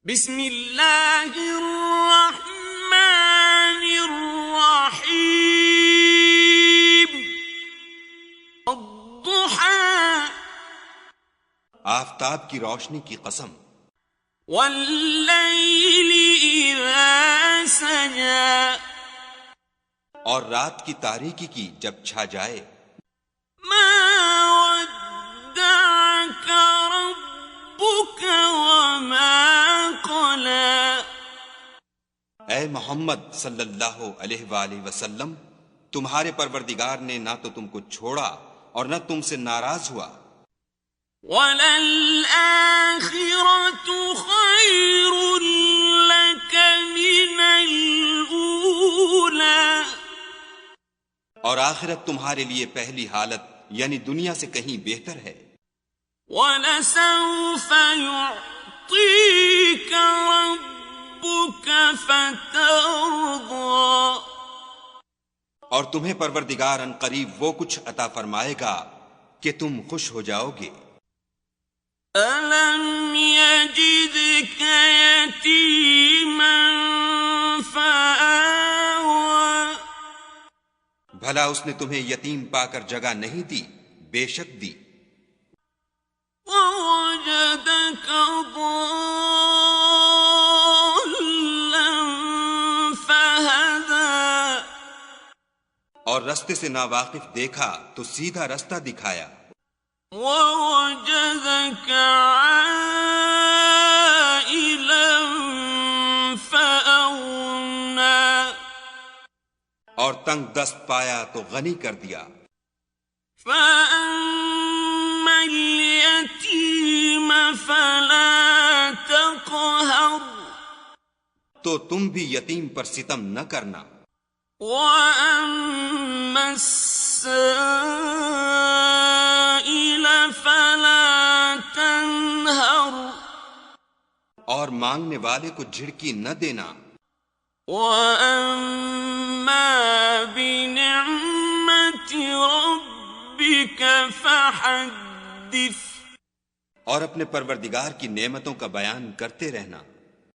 بسم اللہ الرحمن الرحیم الضحى آفتاب کی روشنی کی قسم، واللیل اذا سجى اور رات کی تاریکی کی جب چھا جائے، ما ودعك ربك وما قلى اے محمد صلی اللہ علیہ وآلہ وسلم، تمہارے پروردگار نے نہ تو تم کو چھوڑا اور نہ تم سے ناراض ہوا، وَلَلْآخِرَةُ خَيْرٌ لَكَ مِنَ الْأُولَى اور آخرت تمہارے لیے پہلی حالت یعنی دنیا سے کہیں بہتر ہے، وَلَسَوْفَ يُعْطِيكَ رَبُّكَ فَتَرْضَى اور تمہیں پروردگار ان قریب وہ کچھ عطا فرمائے گا کہ تم خوش ہو جاؤ گے۔ أَلَمْ يَجِدْكَ يَتِيمًا فَآوَى بھلا اس نے تمہیں یتیم پا کر جگہ نہیں دی؟ بے شک دی۔ وَوَجَدَكَ ضَالًّا فَهَدَى اور رستے سے ناواقف دیکھا تو سیدھا رستہ دکھایا، وَوَجَدَكَ عَائِلًا فَأَغْنَى اور تنگ دست پایا تو غنی کر دیا۔ فَأَمَّا الْيَتِيمَ فَلَا تَقْهَرْ تو تم بھی یتیم پر ستم نہ کرنا، وَأَمَّا السَّائِلَ فَلَا تَنْهَرْ اور مانگنے والے کو جھڑکی نہ دینا، وَأَمَّا بِنِعْمَةِ رَبِّكَ فَحَدِّثْ اور اپنے پروردگار کی نعمتوں کا بیان کرتے رہنا۔